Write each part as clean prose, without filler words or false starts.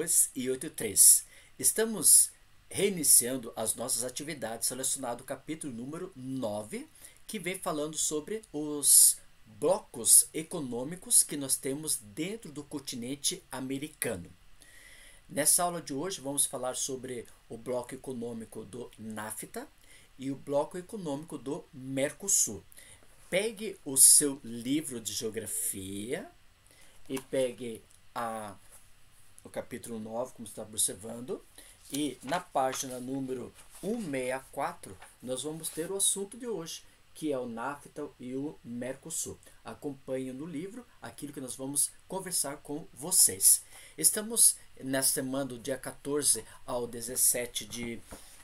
82 e 83. Estamos reiniciando as nossas atividades relacionadas ao capítulo número 9, que vem falando sobre os blocos econômicos que nós temos dentro do continente americano. Nessa aula de hoje vamos falar sobre o bloco econômico do NAFTA e o bloco econômico do Mercosul. Pegue o seu livro de geografia e pegue o capítulo 9, como você está observando, e na página número 164 nós vamos ter o assunto de hoje, que é o NAFTA e o Mercosul. Acompanhe no livro aquilo que nós vamos conversar com vocês. Estamos nessa semana do dia 14 ao 17 de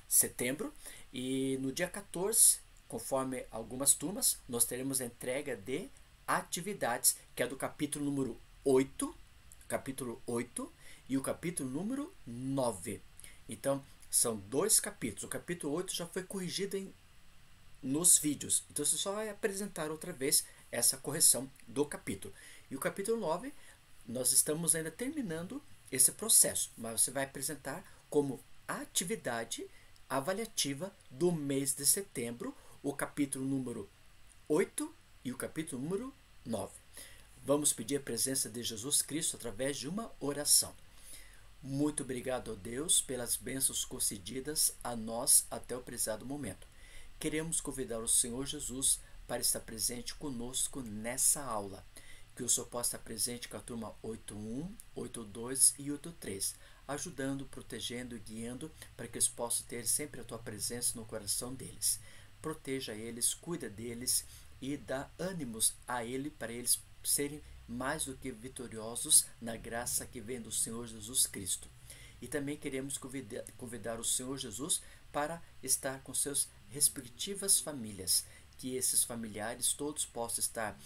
setembro e no dia 14, conforme algumas turmas, nós teremos a entrega de atividades, que é do capítulo número 8 e o capítulo número 9. Então, são dois capítulos. O capítulo 8 já foi corrigido nos vídeos. Então, você só vai apresentar outra vez essa correção do capítulo. E o capítulo 9, nós estamos ainda terminando esse processo, mas você vai apresentar como atividade avaliativa do mês de setembro o capítulo número 8 e o capítulo número 9. Vamos pedir a presença de Jesus Cristo através de uma oração. Muito obrigado a Deus pelas bênçãos concedidas a nós até o prezado momento. Queremos convidar o Senhor Jesus para estar presente conosco nessa aula. Que o Senhor possa estar presente com a turma 8.1, 8.2 e 8.3, ajudando, protegendo e guiando para que eles possam ter sempre a tua presença no coração deles. Proteja eles, cuida deles e dá ânimos a ele para eles serem mais do que vitoriosos na graça que vem do Senhor Jesus Cristo. E também queremos convidar o Senhor Jesus para estar com suas respectivas famílias, que esses familiares todos possam estar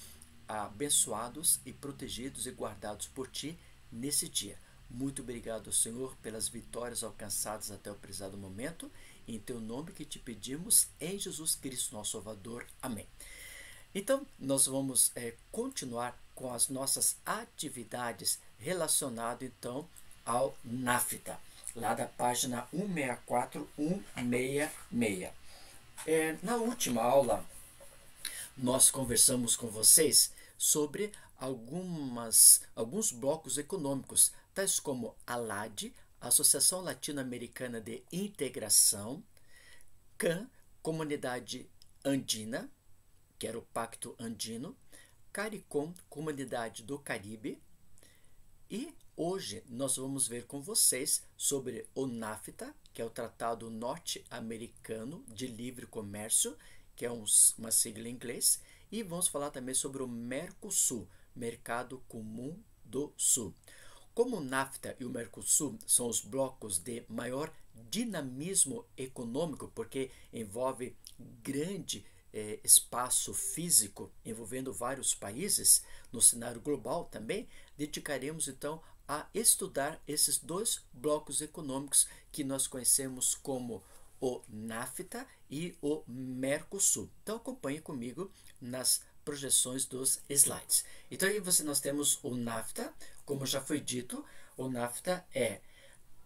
abençoados e protegidos e guardados por ti nesse dia. Muito obrigado, Senhor, pelas vitórias alcançadas até o prezado momento. Em teu nome que te pedimos, em Jesus Cristo, nosso Salvador. Amém. Então, nós vamos continuar com as nossas atividades relacionadas, então, ao NAFTA, lá da página 164, 166. Na última aula, nós conversamos com vocês sobre alguns blocos econômicos, tais como a LAD, Associação Latino-Americana de Integração, CAN, Comunidade Andina, que era o Pacto Andino, CARICOM, Comunidade do Caribe, e hoje nós vamos ver com vocês sobre o NAFTA, que é o Tratado Norte-Americano de Livre Comércio, que é uma sigla em inglês, e vamos falar também sobre o Mercosul, Mercado Comum do Sul. Como o NAFTA e o Mercosul são os blocos de maior dinamismo econômico, porque envolve grande espaço físico, envolvendo vários países, no cenário global também, dedicaremos então a estudar esses dois blocos econômicos que nós conhecemos como o NAFTA e o Mercosul. Então acompanhe comigo nas projeções dos slides. Então aí nós temos o NAFTA, como já foi dito, o NAFTA é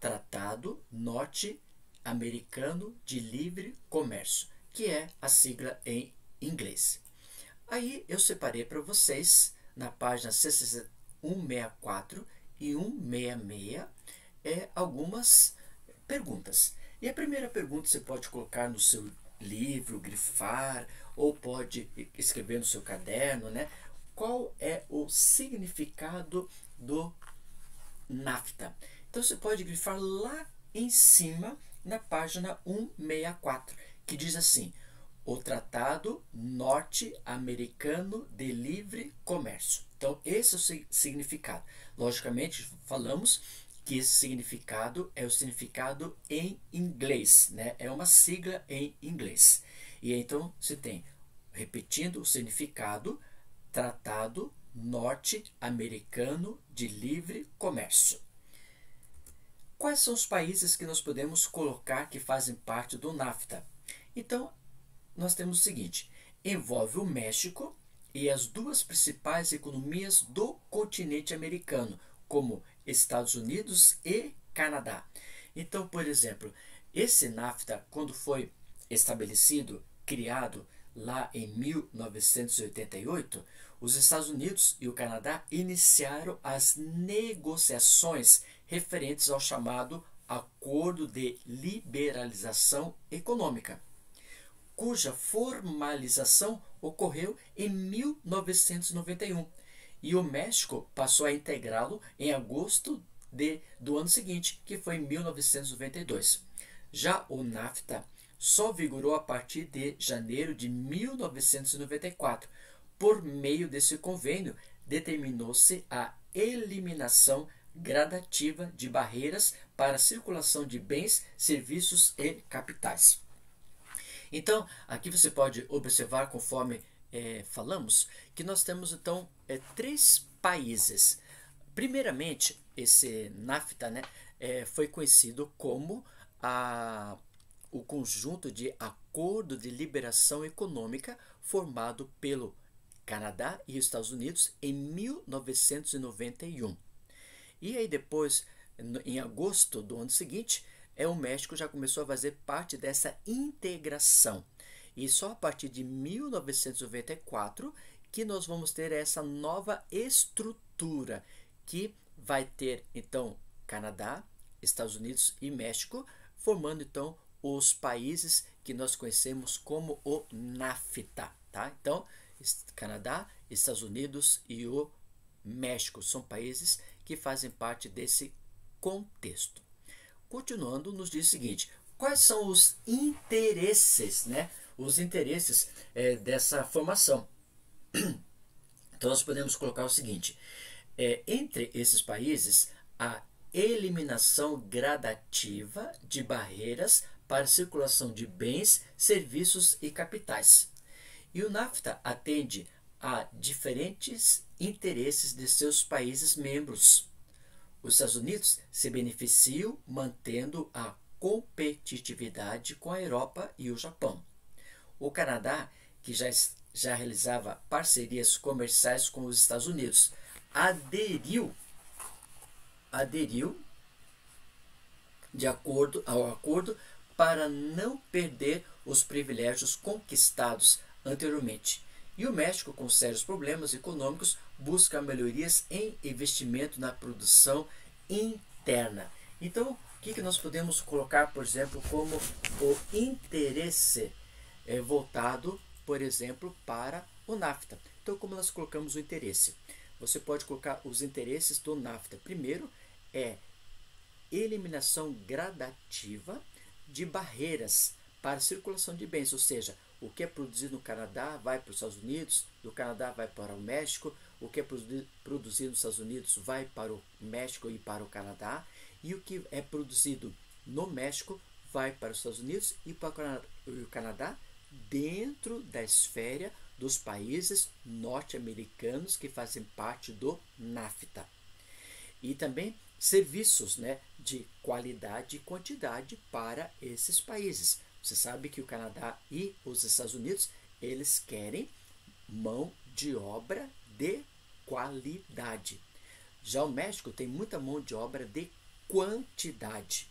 Tratado Norte-Americano de Livre Comércio, que é a sigla em inglês. Aí eu separei para vocês, na página 164 e 166, algumas perguntas. E a primeira pergunta você pode colocar no seu livro, grifar, ou pode escrever no seu caderno, né? Qual é o significado do NAFTA? Então você pode grifar lá em cima, na página 164, que diz assim: o Tratado Norte-Americano de Livre Comércio. Então esse é o significado. Logicamente, falamos que esse significado é o significado em inglês, né? É uma sigla em inglês. E então se tem, repetindo o significado, Tratado Norte-Americano de Livre Comércio. Quais são os países que nós podemos colocar que fazem parte do NAFTA? Então, nós temos o seguinte: envolve o México e as duas principais economias do continente americano, como Estados Unidos e Canadá. Então, por exemplo, esse NAFTA, quando foi estabelecido, criado lá em 1988, os Estados Unidos e o Canadá iniciaram as negociações referentes ao chamado Acordo de Liberalização Econômica, cuja formalização ocorreu em 1991, e o México passou a integrá-lo em agosto do ano seguinte, que foi em 1992. Já o NAFTA só vigorou a partir de janeiro de 1994. Por meio desse convênio, determinou-se a eliminação gradativa de barreiras para a circulação de bens, serviços e capitais. Então, aqui você pode observar, conforme falamos, que nós temos então três países. Primeiramente, esse NAFTA, né, foi conhecido como o conjunto de acordo de liberação econômica formado pelo Canadá e os Estados Unidos em 1991. E aí depois, em agosto do ano seguinte, o México já começou a fazer parte dessa integração. E só a partir de 1994 que nós vamos ter essa nova estrutura, que vai ter então Canadá, Estados Unidos e México, formando então os países que nós conhecemos como o NAFTA, tá? Então, Canadá, Estados Unidos e o México são países que fazem parte desse contexto. Continuando, nos diz o seguinte: quais são os interesses, né? Os interesses dessa formação. Então, nós podemos colocar o seguinte: entre esses países, a eliminação gradativa de barreiras para a circulação de bens, serviços e capitais. E o NAFTA atende a diferentes interesses de seus países membros. Os Estados Unidos se beneficiam mantendo a competitividade com a Europa e o Japão. O Canadá, que já realizava parcerias comerciais com os Estados Unidos, aderiu de acordo ao acordo para não perder os privilégios conquistados anteriormente. E o México, com sérios problemas econômicos, busca melhorias em investimento na produção interna. Então, o que nós podemos colocar, por exemplo, como o interesse voltado, por exemplo, para o NAFTA? Então, como nós colocamos o interesse? Você pode colocar os interesses do NAFTA. Primeiro é eliminação gradativa de barreiras para a circulação de bens, ou seja, o que é produzido no Canadá vai para os Estados Unidos, do Canadá vai para o México, o que é produzido nos Estados Unidos vai para o México e para o Canadá, e o que é produzido no México vai para os Estados Unidos e para o Canadá, dentro da esfera dos países norte-americanos que fazem parte do NAFTA. E também serviços, né, de qualidade e quantidade para esses países. Você sabe que o Canadá e os Estados Unidos, eles querem mão de obra de qualidade. Já o México tem muita mão de obra de quantidade.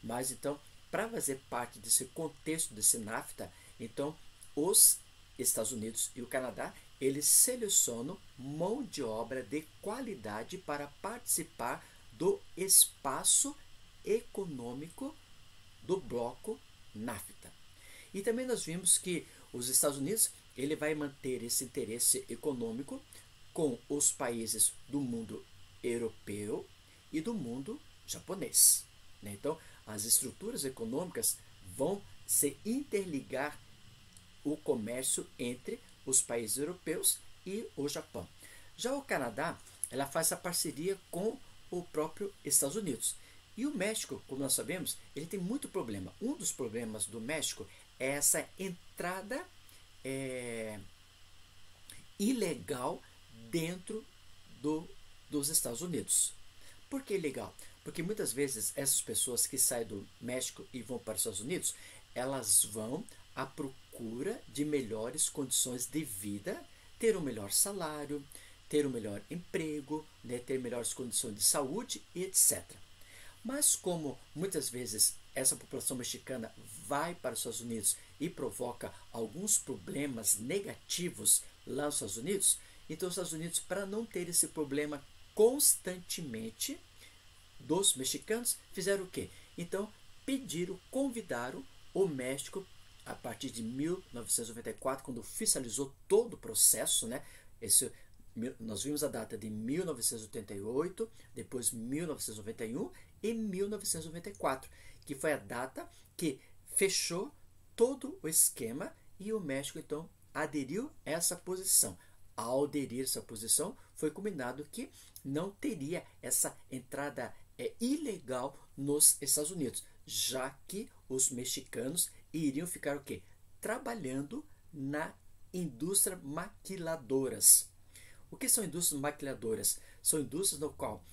Mas então, para fazer parte desse contexto desse NAFTA, então os Estados Unidos e o Canadá, eles selecionam mão de obra de qualidade para participar do espaço econômico do bloco NAFTA. E também nós vimos que os Estados Unidos, ele vai manter esse interesse econômico com os países do mundo europeu e do mundo japonês, né? Então, as estruturas econômicas vão se interligar o comércio entre os países europeus e o Japão. Já o Canadá, ela faz a parceria com o próprio Estados Unidos. E o México, como nós sabemos, ele tem muito problema. Um dos problemas do México é essa entrada ilegal dentro dos Estados Unidos. Por que ilegal? Porque muitas vezes essas pessoas que saem do México e vão para os Estados Unidos, elas vão à procura de melhores condições de vida, ter um melhor salário, ter um melhor emprego, né, ter melhores condições de saúde e etc. Mas como muitas vezes essa população mexicana vai para os Estados Unidos e provoca alguns problemas negativos lá nos Estados Unidos, então os Estados Unidos, para não ter esse problema constantemente dos mexicanos, fizeram o quê? Então convidaram o México a partir de 1994, quando oficializou todo o processo, né? Nós vimos a data de 1988, depois 1991 e 1994, que foi a data que fechou todo o esquema e o México então aderiu a essa posição. Ao aderir a essa posição, foi combinado que não teria essa entrada ilegal nos Estados Unidos, já que os mexicanos iriam ficar o quê? Trabalhando na indústria maquiladoras. O que são indústrias maquiladoras? São indústrias no qual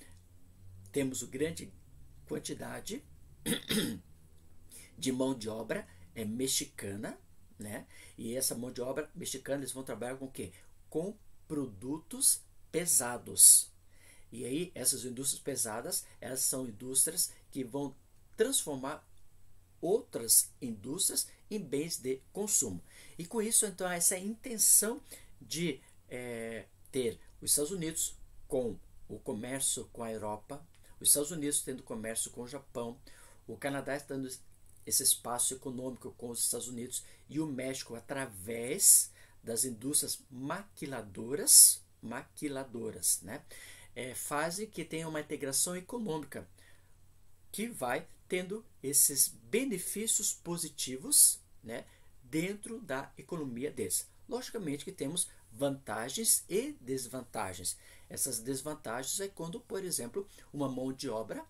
temos grande quantidade de mão de obra mexicana, né? E essa mão de obra mexicana, eles vão trabalhar com o quê? Com produtos pesados. E aí, essas indústrias pesadas, elas são indústrias que vão transformar outras indústrias em bens de consumo. E com isso, então, essa intenção de ter os Estados Unidos com o comércio com a Europa, os Estados Unidos tendo comércio com o Japão, o Canadá dando esse espaço econômico com os Estados Unidos e o México através das indústrias maquiladoras, né? Fazem que tenha uma integração econômica que vai tendo esses benefícios positivos, né, dentro da economia deles. Logicamente que temos vantagens e desvantagens. Essas desvantagens é quando, por exemplo, uma mão de obra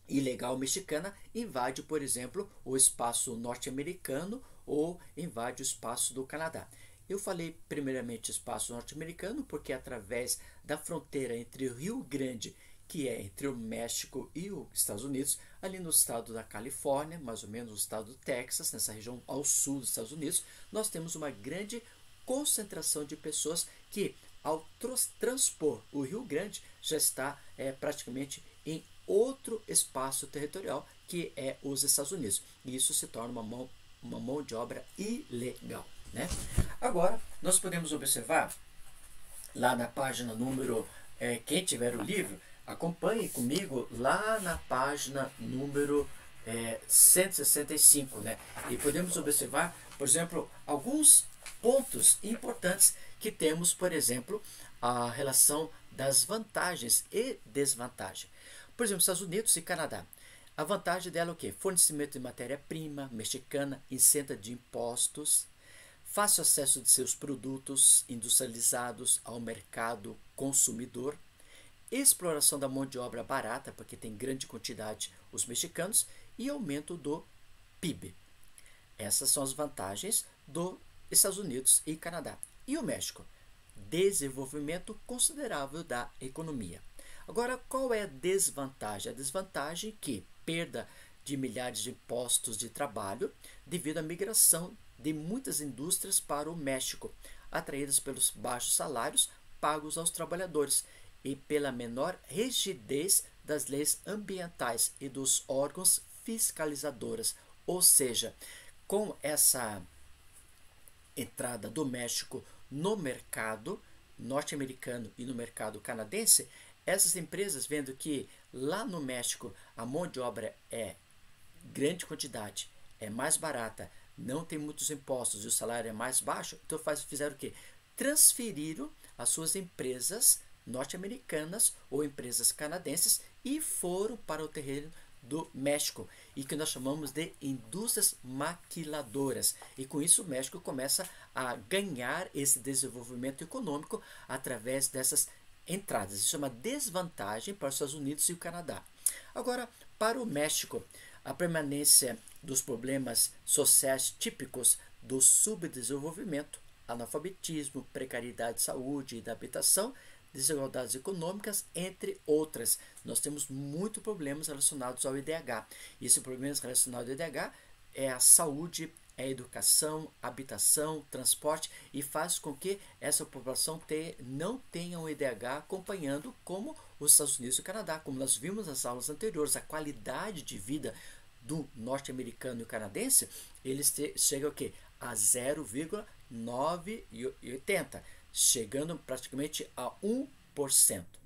ilegal mexicana invade, por exemplo, o espaço norte-americano ou invade o espaço do Canadá. Eu falei primeiramente espaço norte-americano porque é através da fronteira entre o Rio Grande, que é entre o México e os Estados Unidos, ali no estado da Califórnia, mais ou menos no estado do Texas, nessa região ao sul dos Estados Unidos, nós temos uma grande concentração de pessoas que, ao transpor o Rio Grande, já está praticamente em outro espaço territorial, que é os Estados Unidos. E isso se torna uma mão de obra ilegal, né? Agora, nós podemos observar, lá na página número, quem tiver o livro, acompanhe comigo lá na página número 165, né? E podemos observar, por exemplo, alguns pontos importantes que temos, por exemplo, a relação das vantagens e desvantagens. Por exemplo, Estados Unidos e Canadá. A vantagem dela é o quê? Fornecimento de matéria-prima mexicana, isenta de impostos, fácil acesso de seus produtos industrializados ao mercado consumidor, exploração da mão de obra barata, porque tem grande quantidade os mexicanos, e aumento do PIB. Essas são as vantagens dos Estados Unidos e Canadá. E o México? Desenvolvimento considerável da economia. Agora, qual é a desvantagem? A desvantagem é que perda de milhares de postos de trabalho devido à migração de muitas indústrias para o México, atraídas pelos baixos salários pagos aos trabalhadores e pela menor rigidez das leis ambientais e dos órgãos fiscalizadores. Ou seja, com essa entrada do México no mercado norte-americano e no mercado canadense, essas empresas, vendo que lá no México a mão de obra é grande quantidade, é mais barata, não tem muitos impostos e o salário é mais baixo, então fizeram o quê? Transferiram as suas empresas norte-americanas ou empresas canadenses e foram para o terreno do México, e que nós chamamos de indústrias maquiladoras. E com isso o México começa a ganhar esse desenvolvimento econômico através dessas entradas. Isso é uma desvantagem para os Estados Unidos e o Canadá. Agora, para o México, a permanência dos problemas sociais típicos do subdesenvolvimento, analfabetismo, precariedade de saúde e da habitação, desigualdades econômicas, entre outras. Nós temos muitos problemas relacionados ao IDH. E esse problema relacionado ao IDH é a saúde é educação, habitação, transporte, e faz com que essa população não tenha um IDH acompanhando como os Estados Unidos e o Canadá. Como nós vimos nas aulas anteriores, a qualidade de vida do norte-americano e o canadense, eles chegam a 0,980, chegando praticamente a 1%.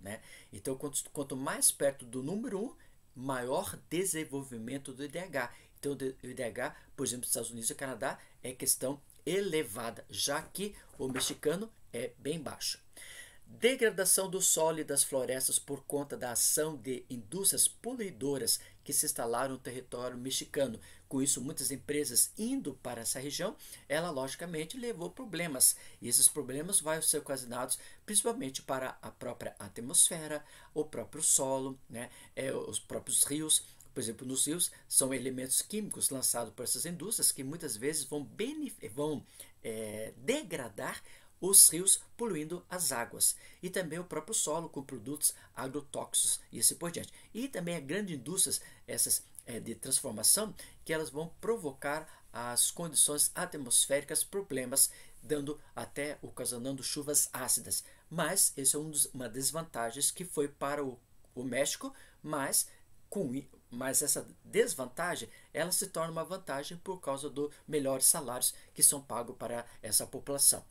Né? Então, quanto mais perto do número 1, maior desenvolvimento do IDH. Então, o IDH, por exemplo, nos Estados Unidos e Canadá, é questão elevada, já que o mexicano é bem baixo. Degradação do solo e das florestas por conta da ação de indústrias poluidoras que se instalaram no território mexicano. Com isso, muitas empresas indo para essa região, ela logicamente levou problemas. E esses problemas vão ser ocasionados principalmente para a própria atmosfera, o próprio solo, né? Os próprios rios. Por exemplo, nos rios são elementos químicos lançados por essas indústrias que muitas vezes vão degradar os rios, poluindo as águas, e também o próprio solo com produtos agrotóxicos e assim por diante. E também as grandes indústrias essas de transformação, que elas vão provocar as condições atmosféricas problemas, ocasionando chuvas ácidas. Mas esse é uma desvantagens que foi para o México, mas essa desvantagem ela se torna uma vantagem por causa dos melhores salários que são pagos para essa população.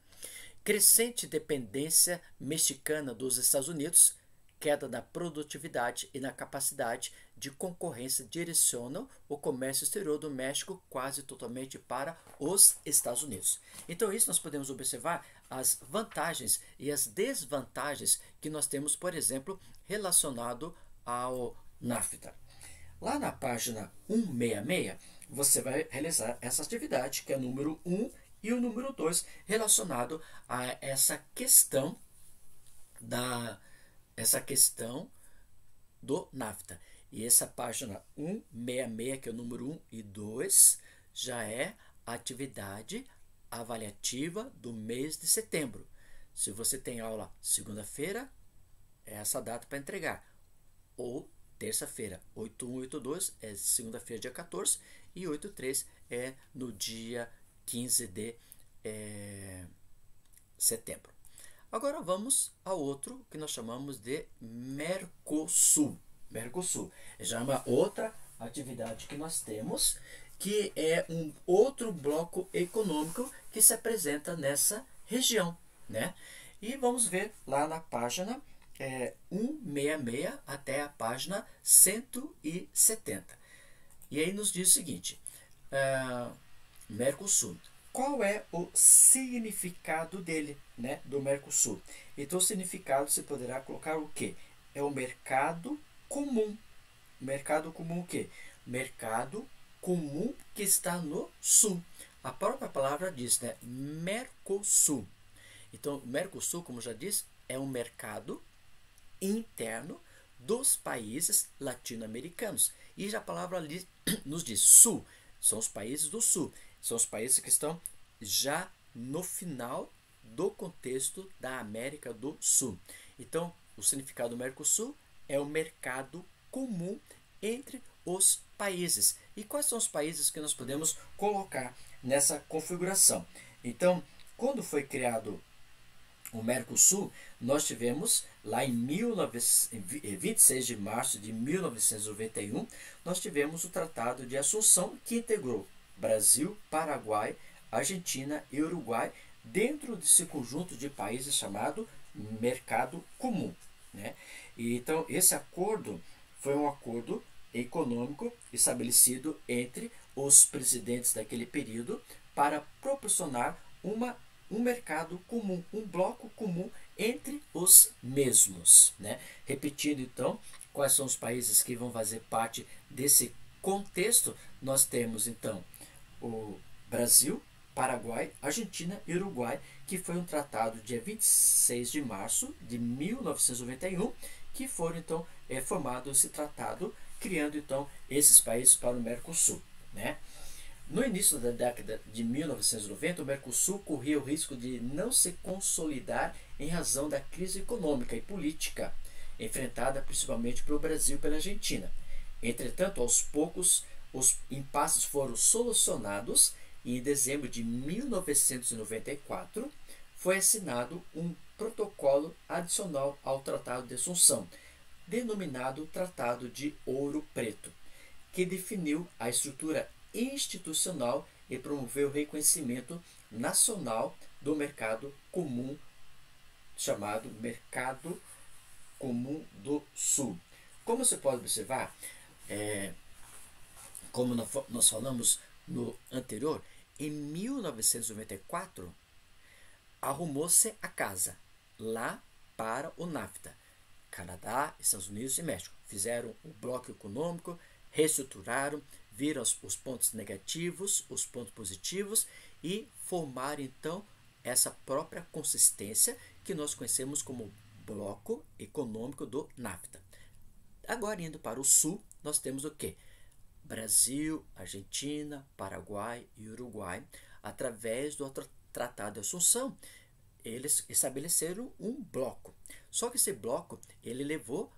Crescente dependência mexicana dos Estados Unidos, queda na produtividade e na capacidade de concorrência direcionam o comércio exterior do México quase totalmente para os Estados Unidos. Então, isso nós podemos observar as vantagens e as desvantagens que nós temos, por exemplo, relacionado ao NAFTA. Lá na página 166, você vai realizar essa atividade, que é o número 1 e o número 2, relacionado a essa questão do NAFTA. E essa página 166, que é o número 1 e 2, já é a atividade avaliativa do mês de setembro. Se você tem aula segunda-feira, é essa data para entregar. Ou terça-feira, 8/1 e 8/2 é segunda-feira, dia 14, e 8/3 é no dia 15 de setembro. Agora vamos ao outro que nós chamamos de Mercosul. Mercosul já é uma outra atividade que nós temos, que é um outro bloco econômico que se apresenta nessa região, né? E vamos ver lá na página 166 até a página 170. E aí nos diz o seguinte: Mercosul. Qual é o significado dele, né, do Mercosul? Então, o significado você poderá colocar o quê? É o mercado comum. Mercado comum o quê? Mercado comum que está no sul. A própria palavra diz, né, Mercosul. Então, o Mercosul, como já disse, é um mercado interno dos países latino-americanos. E já a palavra ali nos diz sul, são os países do sul. São os países que estão já no final do contexto da América do Sul. Então, o significado do Mercosul é o mercado comum entre os países. E quais são os países que nós podemos colocar nessa configuração? Então, quando foi criado o Mercosul, nós tivemos lá em 26 de março de 1991, nós tivemos o Tratado de Assunção, que integrou Brasil, Paraguai, Argentina e Uruguai dentro desse conjunto de países chamado Mercado Comum, né? E, então, esse acordo foi um acordo econômico estabelecido entre os presidentes daquele período para proporcionar um mercado comum, um bloco comum entre os mesmos, né? Repetindo, então, quais são os países que vão fazer parte desse contexto, nós temos, então, o Brasil, Paraguai, Argentina e Uruguai, que foi um tratado dia 26 de março de 1991, que foram, então, formado esse tratado, criando, então, esses países para o Mercosul, né? No início da década de 1990, o Mercosul corria o risco de não se consolidar em razão da crise econômica e política, enfrentada principalmente pelo Brasil e pela Argentina. Entretanto, aos poucos, os impasses foram solucionados e em dezembro de 1994 foi assinado um protocolo adicional ao Tratado de Assunção, denominado Tratado de Ouro Preto, que definiu a estrutura institucional e promoveu o reconhecimento nacional do mercado comum, chamado Mercado Comum do Sul. Como você pode observar, como nós falamos no anterior, em 1994 arrumou-se a casa lá para o NAFTA. Canadá, Estados Unidos e México fizeram o bloco econômico, reestruturaram, viram os pontos negativos, os pontos positivos e formaram então essa própria consistência que nós conhecemos como bloco econômico do NAFTA. Agora, indo para o sul, nós temos o quê? Brasil, Argentina, Paraguai e Uruguai, através do Tratado de Assunção, eles estabeleceram um bloco. Só que esse bloco ele levou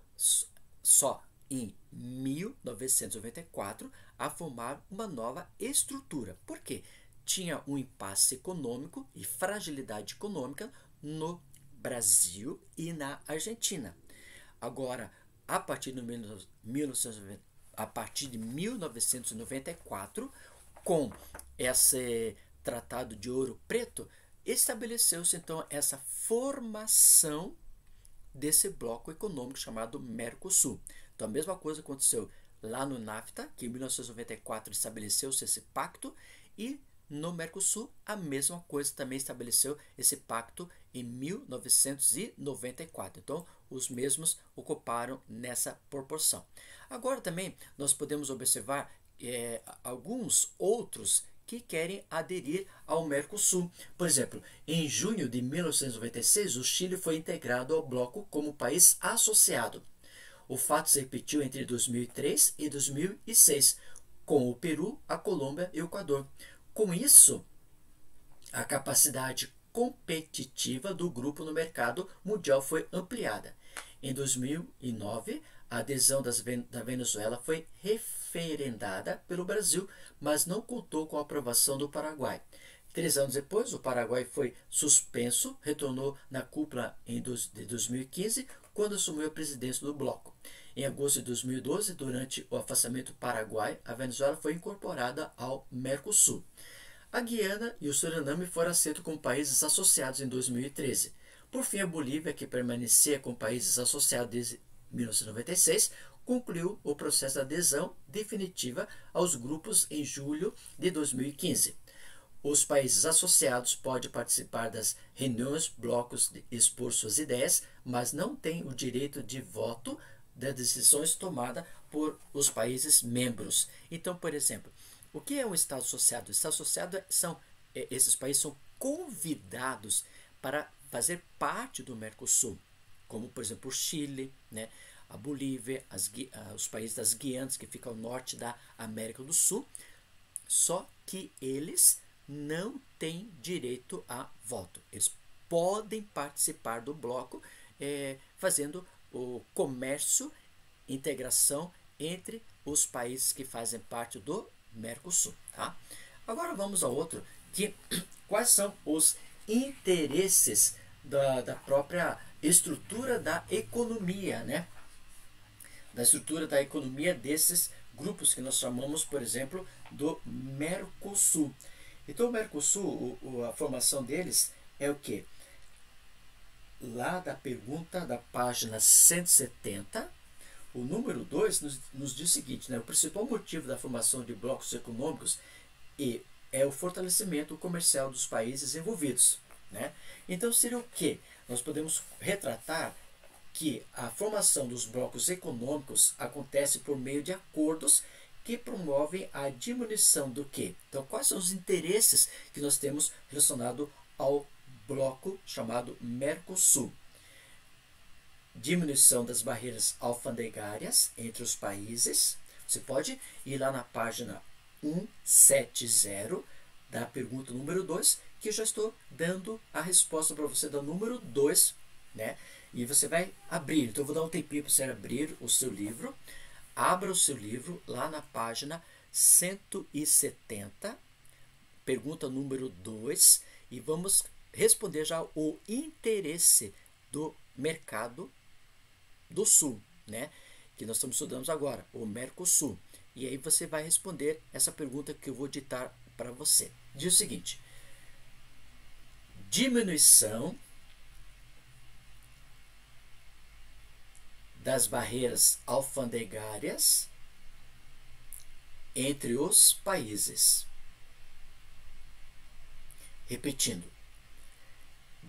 só em 1994 a formar uma nova estrutura. Por quê? Tinha um impasse econômico e fragilidade econômica no Brasil e na Argentina. Agora, a partir de 1994, com esse Tratado de Ouro Preto, estabeleceu-se então essa formação desse bloco econômico chamado Mercosul. Então a mesma coisa aconteceu lá no NAFTA, que em 1994 estabeleceu-se esse pacto, e no Mercosul a mesma coisa também estabeleceu esse pacto em 1994. Então os mesmos ocuparam nessa proporção. Agora também nós podemos observar alguns outros que querem aderir ao Mercosul. Por exemplo, em junho de 1996, o Chile foi integrado ao bloco como país associado. O fato se repetiu entre 2003 e 2006, com o Peru, a Colômbia e o Equador. Com isso, a capacidade competitiva do grupo no mercado mundial foi ampliada. Em 2009, a adesão da Venezuela foi referendada pelo Brasil, mas não contou com a aprovação do Paraguai. 3 anos depois, o Paraguai foi suspenso, retornou na cúpula de 2015, quando assumiu a presidência do bloco. Em agosto de 2012, durante o afastamento do Paraguai, a Venezuela foi incorporada ao Mercosul. A Guiana e o Suriname foram aceitos como países associados em 2013. Por fim, a Bolívia, que permanecia como países associados desde 1996, concluiu o processo de adesão definitiva aos grupos em julho de 2015. Os países associados podem participar das reuniões, blocos, expor suas ideias, mas não têm o direito de voto das decisões tomadas por os países membros. Então, por exemplo, o que é um Estado associado? O Estado associado esses países são convidados para fazer parte do Mercosul, como por exemplo o Chile, né, a Bolívia, os países das Guianas, que ficam ao norte da América do Sul, só que eles não têm direito a voto. Eles podem participar do bloco fazendo o comércio, integração entre os países que fazem parte do Mercosul. Tá? Agora vamos ao outro, quais são os interesses da própria estrutura da economia, né? Da estrutura da economia desses grupos que nós chamamos, por exemplo, do Mercosul. Então o Mercosul, a formação deles é o quê? Lá da pergunta da página 170, o número 2 nos diz o seguinte, né? O principal motivo da formação de blocos econômicos é o fortalecimento comercial dos países envolvidos, né? Então seria o quê? Nós podemos retratar que a formação dos blocos econômicos acontece por meio de acordos que promovem a diminuição do quê? Então, quais são os interesses que nós temos relacionado ao bloco chamado Mercosul? Diminuição das barreiras alfandegárias entre os países. Você pode ir lá na página 170 da pergunta número 2, que eu já estou dando a resposta para você da número 2, né? E você vai abrir, então eu vou dar um tempinho para você abrir o seu livro. Abra o seu livro lá na página 170, pergunta número 2, e vamos responder já o interesse do mercado do Sul, né? Que nós estamos estudando agora, o Mercosul. E aí você vai responder essa pergunta que eu vou ditar para você. Diz o seguinte: diminuição das barreiras alfandegárias entre os países. Repetindo,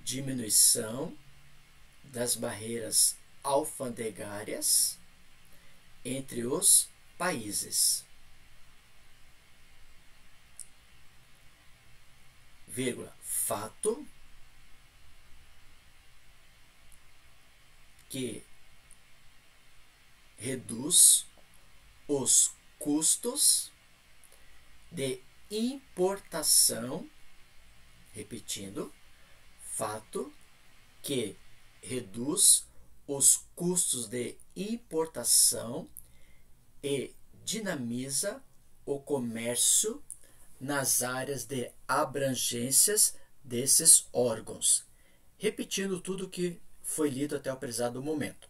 diminuição das barreiras alfandegárias entre os países. Vírgula, fato que reduz os custos de importação, repetindo, fato que reduz os custos de importação e dinamiza o comércio nas áreas de abrangências desses órgãos. Repetindo tudo que foi lido até o prezado momento,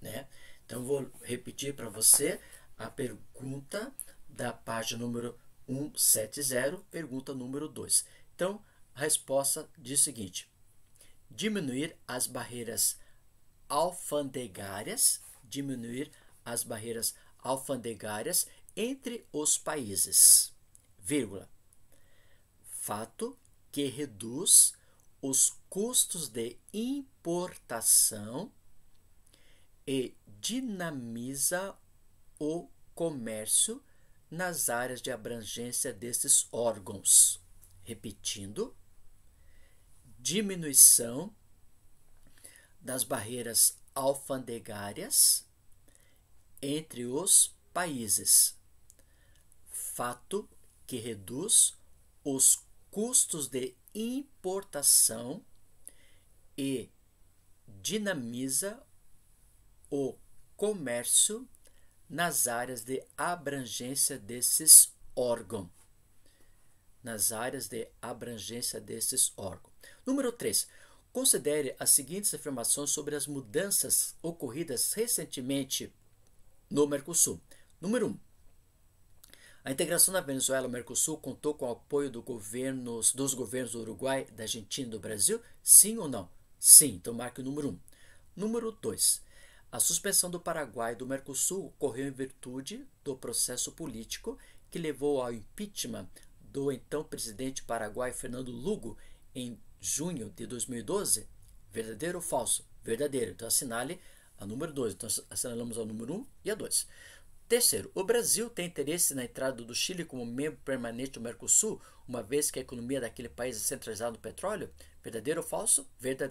né? Então, vou repetir para você a pergunta da página número 170, pergunta número 2. Então, a resposta diz o seguinte: diminuir as barreiras alfandegárias, entre os países, vírgula, fato que reduz os custos de importação e dinamiza o comércio nas áreas de abrangência desses órgãos. Repetindo, diminuição das barreiras alfandegárias entre os países, fato que reduz os custos de importação e dinamiza o comércio nas áreas de abrangência desses órgãos. Número 3. Considere as seguintes afirmações sobre as mudanças ocorridas recentemente no Mercosul. Número 1. A integração da Venezuela ao Mercosul contou com o apoio dos governos do Uruguai, da Argentina e do Brasil? Sim ou não? Sim, então marque o número 1. Número 2. A suspensão do Paraguai do Mercosul ocorreu em virtude do processo político que levou ao impeachment do então presidente paraguaio Fernando Lugo em junho de 2012? Verdadeiro ou falso? Verdadeiro. Então assinale a número 2. Então assinalamos a número 1 e a 2. Terceiro, o Brasil tem interesse na entrada do Chile como membro permanente do Mercosul, uma vez que a economia daquele país é centralizada no petróleo? Verdadeiro ou falso?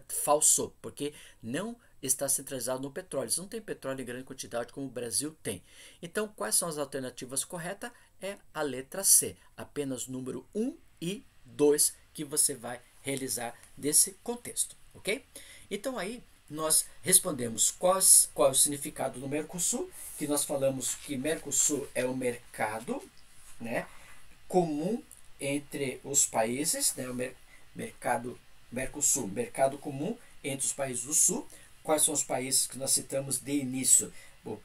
Falso, porque não está centralizado no petróleo. Eles não têm petróleo em grande quantidade como o Brasil tem. Então, quais são as alternativas corretas? É a letra C, apenas número 1 e 2 que você vai realizar desse contexto, ok? Então, aí nós respondemos qual é o significado do Mercosul, que nós falamos que Mercosul é o mercado, né, comum entre os países, né, o mercado Mercosul, mercado comum entre os países do Sul. Quais são os países que nós citamos de início? O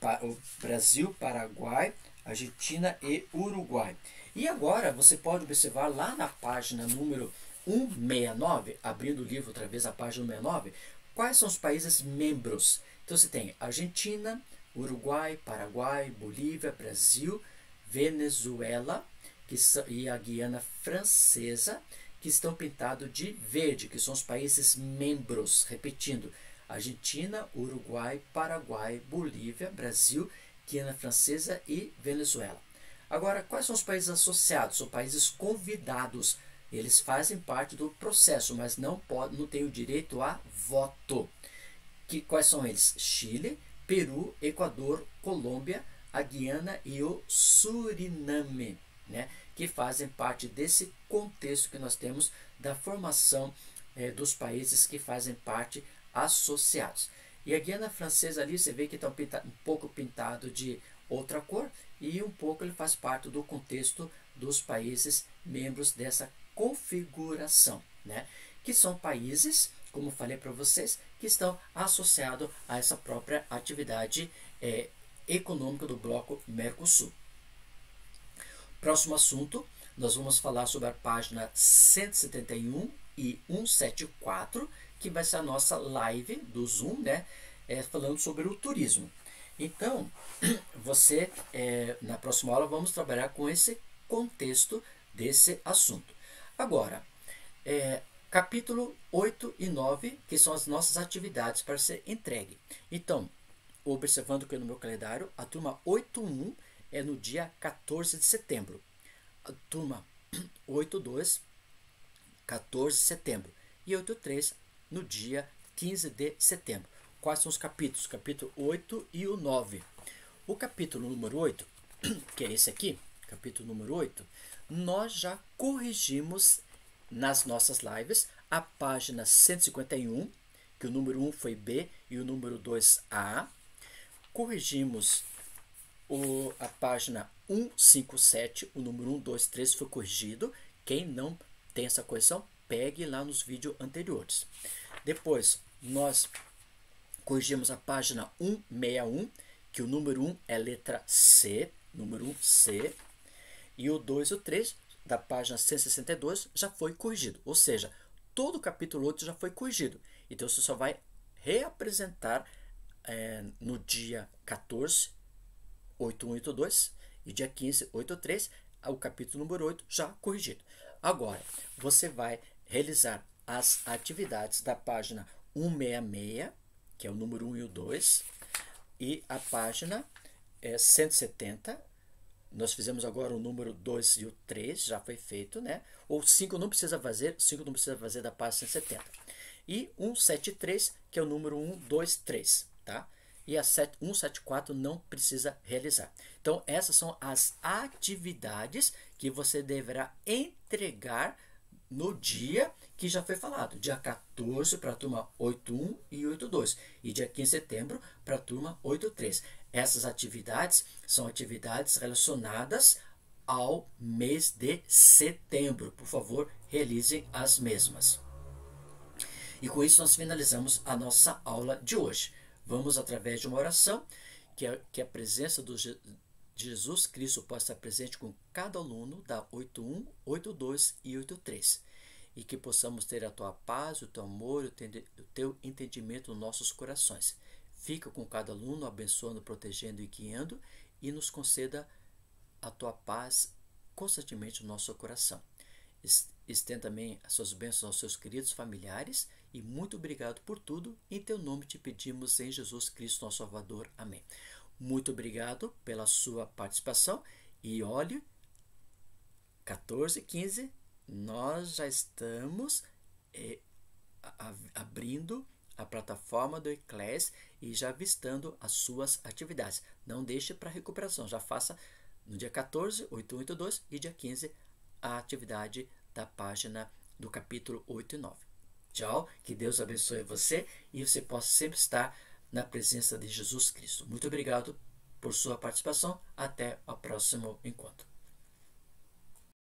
Brasil, Paraguai, Argentina e Uruguai. E agora você pode observar lá na página número 169, abrindo o livro outra vez a página 169, quais são os países membros. Então você tem Argentina, Uruguai, Paraguai, Bolívia, Brasil, Venezuela e a Guiana Francesa, que estão pintados de verde, que são os países membros. Repetindo, Argentina, Uruguai, Paraguai, Bolívia, Brasil, Guiana Francesa e Venezuela. Agora, quais são os países associados? São países convidados. Eles fazem parte do processo, mas não têm o direito a voto. Quais são eles? Chile, Peru, Equador, Colômbia, a Guiana e o Suriname, né? Que fazem parte desse contexto que nós temos da formação dos países que fazem parte associados. E a Guiana Francesa ali, você vê que está um pouco pintado de outra cor, e um pouco ele faz parte do contexto dos países membros dessa configuração, né? Que são países, como falei para vocês, que estão associados a essa própria atividade econômica do bloco Mercosul. Próximo assunto, nós vamos falar sobre a página 171 e 174, que vai ser a nossa live do Zoom, né? Falando sobre o turismo. Então, na próxima aula, vamos trabalhar com esse contexto desse assunto. Agora, capítulo 8 e 9, que são as nossas atividades para ser entregue. Então, observando aqui no meu calendário, a turma 8.1 é no dia 14 de setembro. A turma 8.2, 14 de setembro. E 8.3 no dia 15 de setembro. Quais são os capítulos? Capítulo 8 e o 9. O capítulo número 8, que é esse aqui, capítulo número 8, nós já corrigimos nas nossas lives a página 151, que o número 1 foi B e o número 2 A. Corrigimos a página 157, o número 1, 2, 3 foi corrigido. Quem não tem essa correção, pegue lá nos vídeos anteriores. Depois, nós corrigimos a página 161, que o número 1 é letra C, número 1, C. E o 2 e o 3, da página 162, já foi corrigido. Ou seja, todo o capítulo 8 já foi corrigido. Então, você só vai reapresentar no dia 14, 8.1 e 8.2, e dia 15, 8.3, o capítulo número 8 já corrigido. Agora, você vai realizar as atividades da página 166, que é o número 1 e o 2, e a página 170. Nós fizemos agora o número 2 e o 3, já foi feito, né? Ou 5 não precisa fazer, 5 não precisa fazer da página 170. E 173, que é o número 1, 2, 3, tá? E a 174 não precisa realizar. Então, essas são as atividades que você deverá entregar no dia que já foi falado. Dia 14 para a turma 8.1 e 8.2. E dia 15 de setembro para a turma 8.3. Essas atividades são atividades relacionadas ao mês de setembro. Por favor, realizem as mesmas. E com isso nós finalizamos a nossa aula de hoje. Vamos através de uma oração, que a presença de Jesus Cristo possa estar presente com cada aluno da 8.1, 8.2 e 8.3. E que possamos ter a tua paz, o teu amor, o teu entendimento nos nossos corações. Fica com cada aluno, abençoando, protegendo e guiando, e nos conceda a tua paz constantemente no nosso coração. Estenda também as suas bênçãos aos seus queridos familiares, e muito obrigado por tudo. Em teu nome te pedimos, em Jesus Cristo, nosso Salvador. Amém. Muito obrigado pela sua participação, e olhe, 14 e 15, nós já estamos abrindo a plataforma do Eclass e já avistando as suas atividades. Não deixe para recuperação, já faça no dia 14, 8.1 e 8.2, e dia 15 a atividade da página do capítulo 8 e 9. Tchau, que Deus abençoe você e você possa sempre estar na presença de Jesus Cristo. Muito obrigado por sua participação. Até o próximo encontro.